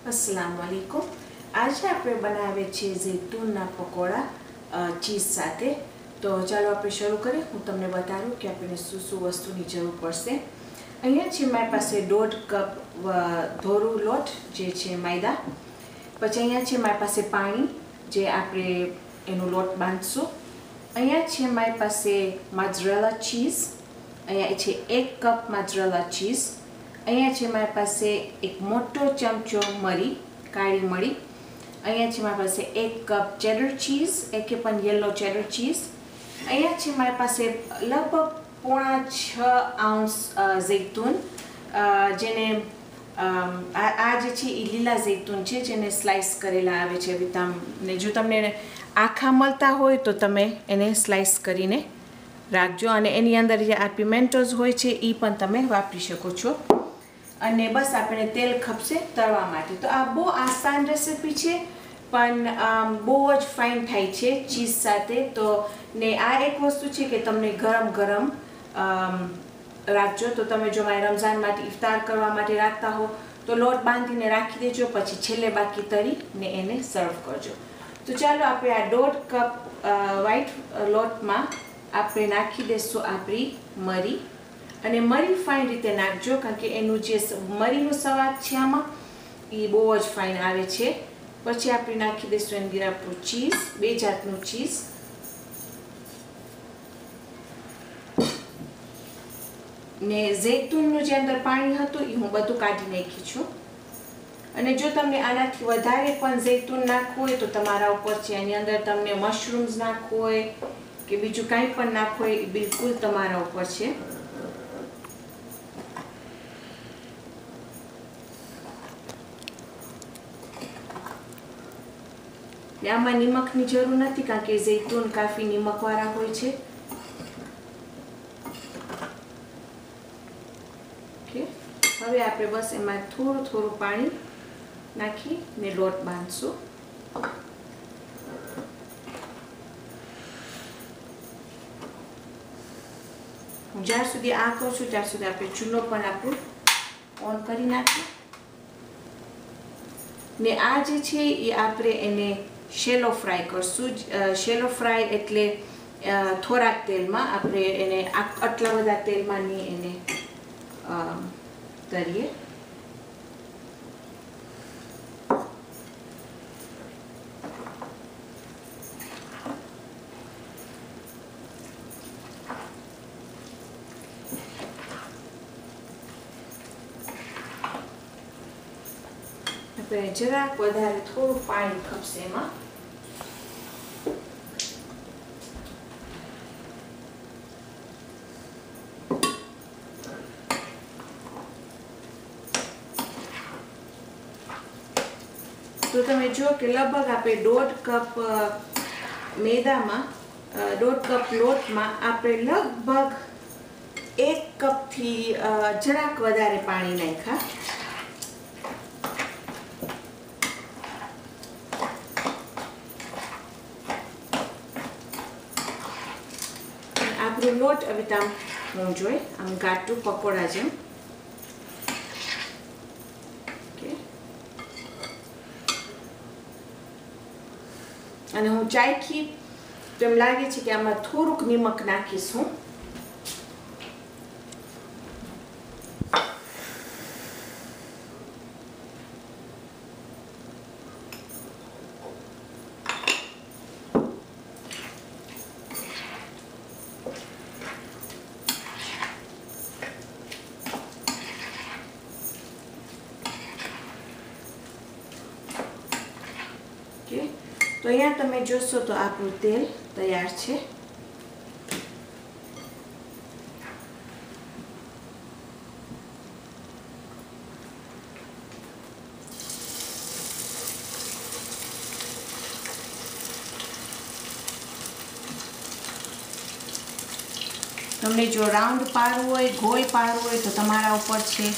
अस्सलाम वालेकुम। आज આપણે બનાવે છે ઝૈતુનના પકોડા ચીઝ સાથે। તો ચાલો આપણે શરૂ કરીએ। હું તમને બતાવું કે આપણે શું શું વસ્તુની જરૂર પડશે। અહીંયા છે મારી પાસે 1.5 કપ ધોરું લોટ જે છે मैदा। પછી અહીંયા છે મારી પાસે પાણી જે આપણે એનો લોટ બાંધશું। અહીંયા છે મારી પાસે મોઝરેલા ચીઝ। અહીંયા છે 1 કપ મોઝરેલા ચીઝ। અહીંયા છે મારી પાસે એક મોટો ચમચો મરી કાળી મરી। અહીંયા છે મારી પાસે 1 કપ ચેડર ચીઝ એક પણ યલો ચેડર ચીઝ। અહીંયા છે મારી પાસે લગભગ 6.5 આઉન્સ ઝૈતુન જેને આ જે છે એ લીલા ઝૈતુન છે જેને સ્લાઇસ કરેલા આવે છે। ને જો તમને આખા મળતા હોય તો તમે એને સ્લાઇસ કરીને રાખજો અને એની અંદર જે આ પિમેન્ટોઝ હોય છે એ પણ તમે વાપરી શકો છો। અને બસ આપણે તેલ ખપશે તળવા માટે। તો આ બહુ આસાન રેસીપી છે પણ બહુ જ ફાઇન થાય છે ચીઝ સાથે। તો ને આ એક વસ્તુ છે કે તમને ગરમ ગરમ રાખજો। તો તમે જો મારે રમઝાન માટે ઇફતાર કરવા માટે રાખતા હો તો લોટ બાંધીને રાખી દેજો, પછી છેલ્લે બાકી તળીને એને સર્વ કરજો। તો ચાલો આપણે આ 1.5 કપ વ્હાઈટ લોટમાં આપણે નાખી દઈશું આપણી મરી। અને મરી ફાઇન રીતે નાખજો કારણ કે એનું જે મરીનો સ્વાદ છે આમાં એ બહુ જ ફાઇન આવે છે। પછી આપણે નાખી દઈશું એની અંદર આપણું ચીઝ, 2 જાતનું ચીઝ। ને ઝૈતુનનું જે અંદર પાણી હતું એ હું બધું કાઢી નાખી છું। અને જો તમને આનાથી વધારે પણ ઝૈતુન નાખવું હોય તો તમારા ઉપર છે। એની અંદર તમને મશરૂમ્સ નાખવું હોય કે બીજું કાંઈ પણ નાખવું હોય એ બિલકુલ તમારા ઉપર છે। આમાં નિમકની જરૂર નથી કારણ કે ઝૈતુન કાફી નિમકવાળા હોય છે। ઓકે, હવે આપણે બસ એમાં થોડું થોડું પાણી નાખીને લોટ બાંધશું। હું જ્યાર સુધી આ કરું છું ત્યાર સુધી આપણે ચૂલો પણ આપણું ઓન કરી નાખીએ। ને આ જે છે એ આપણે એને શેલો ફ્રાય કરશું। શેલો ફ્રાય એટલે થોડાક તેલમાં, આપણે એને આટલા બધા તેલમાં નહીં એને તળીએ। આપણે જરાક વધારે થોડું પાણી ખપશે એમાં। તો તમે જો કે લગભગ આપણે 1.5 કપ મેદામાં 1.5 કપ લોટમાં આપણે લગભગ 1 કપથી જરાક વધારે પાણી નાખ્યા। આપણું લોટ હવે આમ હું જોઈ આમ ગાટું પકોડા જેમ। અને હું ચાખી તો એમ લાગે છે કે આમાં થોડુંક નિમક નાખીશ હું। તો અહીંયા તમે જોશો તો આપણું તેલ તૈયાર છે। તમને જો રાઉન્ડ પાડવું હોય, ગોળ પાડવું હોય તો તમારા ઉપર છે।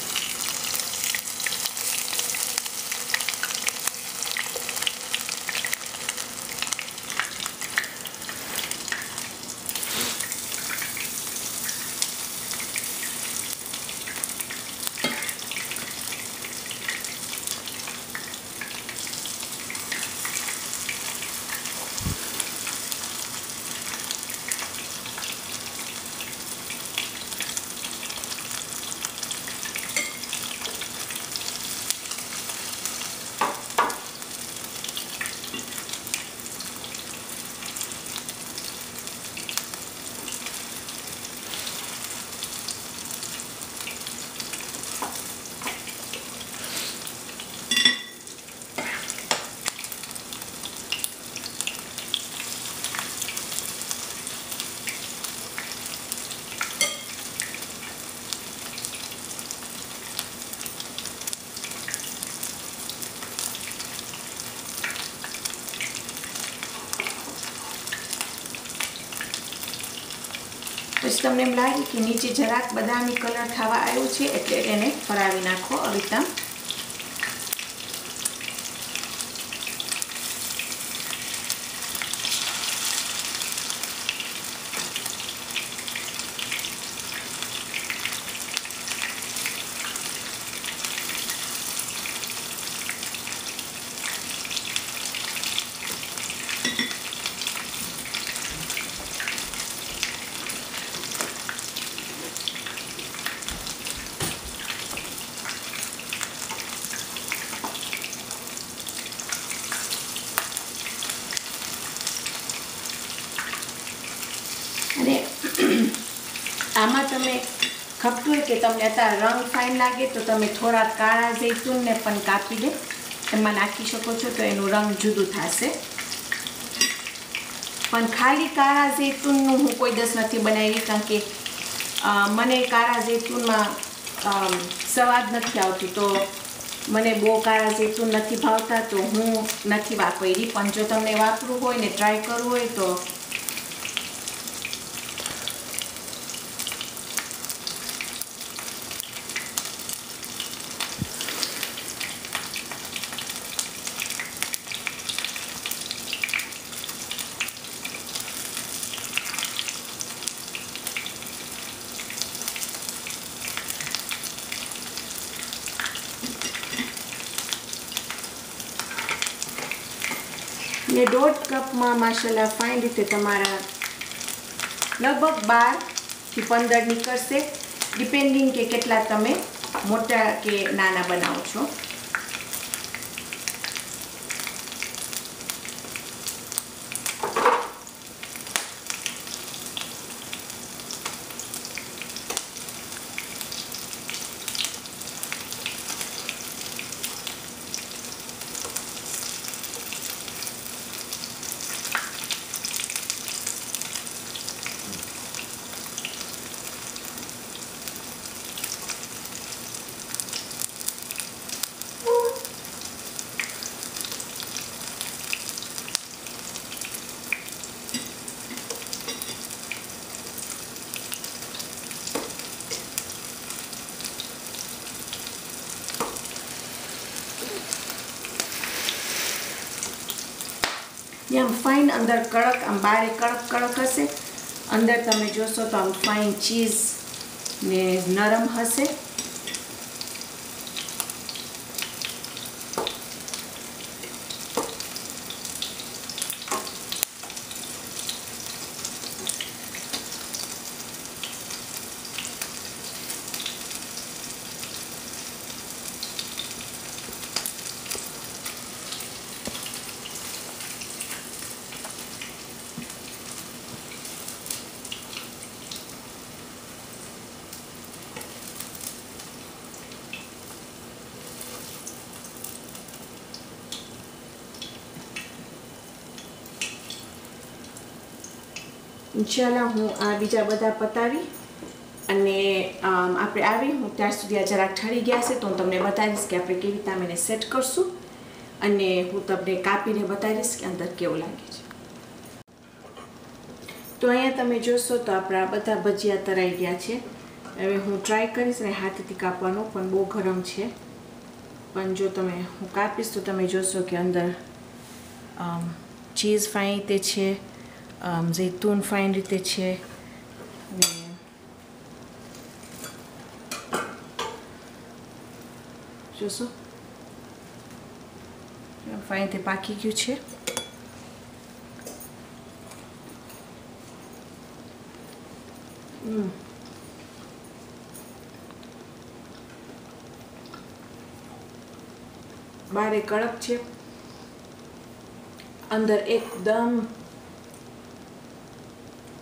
પછી તમને એમ લાગે કે નીચે જરાક બદામી કલર થવા આવ્યો છે એટલે એને ફરાવી નાખો આવી રીતના. અને આમાં તમે ખપતું હોય કે તમને અત્યારે રંગ ફાઇન લાગે તો તમે થોડા કાળા જૈતુનને પણ કાપીને એમાં નાખી શકો છો તો એનું રંગ જુદું થશે. પણ ખાલી કાળા જૈતુનનું હું કોઈ દિવસ નથી બનાવી, કારણ કે મને કાળા જૈતુનમાં સ્વાદ નથી આવતું, તો મને બહુ કાળા જૈતુન નથી ભાવતા, તો હું નથી વાપરી. પણ જો તમને વાપરવું હોય ને ટ્રાય કરવું હોય તો ને 1.5 કપમાં માશાલ્લાહ ફાઇન રીતે તમારા લગભગ 12 થી 15 નીકળશે, ડિપેન્ડિંગ કે કેટલા તમે મોટા કે નાના બનાવો છો. આમ ફાઇન અંદર કડક, આમ બારે કડક હશે, અંદર તમે જોશો તો આમ ફાઇન ચીઝ ને નરમ હશે. ઇન્શાલ્લાહ હું આ બીજા બધા પતાવી અને આપણે આવી હું ત્યાં સુધી આ જરાક ઠરી ગયા છે તો હું તમને બતાવીશ કે આપણે કેવી રીતે એને સેટ કરશું, અને હું તમને કાપીને બતાવીશ કે અંદર કેવું લાગે છે. તો અહીંયા તમે જોશો તો આપણા બધા ભજીયા તરાઈ ગયા છે. હવે હું ટ્રાય કરીશ અને હાથથી કાપવાનો, પણ બહુ ગરમ છે. પણ જો તમે હું કાપીશ તો તમે જોશો કે અંદર ચીઝ ફાઇન રીતે છે, જૈતુન ફાઇન રીતે છે, ને જોશો ફાઇન રીતે પાકી ગયું છે. બારે કડક છે, અંદર એકદમ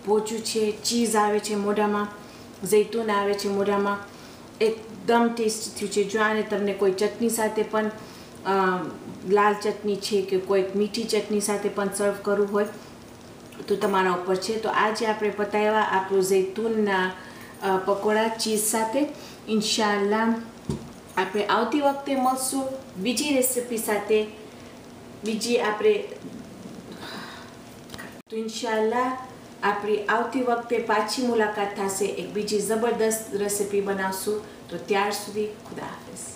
પોચું છે, ચીઝ આવે છે મોઢામાં, જૈતુન આવે છે મોઢામાં, એકદમ ટેસ્ટી થયું છે. જો આને તમને કોઈ ચટણી સાથે પણ લાલ ચટણી છે કે કોઈક મીઠી ચટણી સાથે પણ સર્વ કરવું હોય તો તમારા ઉપર છે. તો આજે આપણે પતાવ્યા આપણું જૈતુનના પકોડા ચીઝ સાથે. ઇન્શાઅલ્લાહ આપણે આવતી વખતે મળશું બીજી રેસીપી સાથે. તો ઇન્શાઅલ્લાહ આપણી આવતી વખતે પાછી મુલાકાત થશે. એક બીજી જબરદસ્ત રેસીપી બનાવશું. તો ત્યાર સુધી ખુદા હાફિઝ.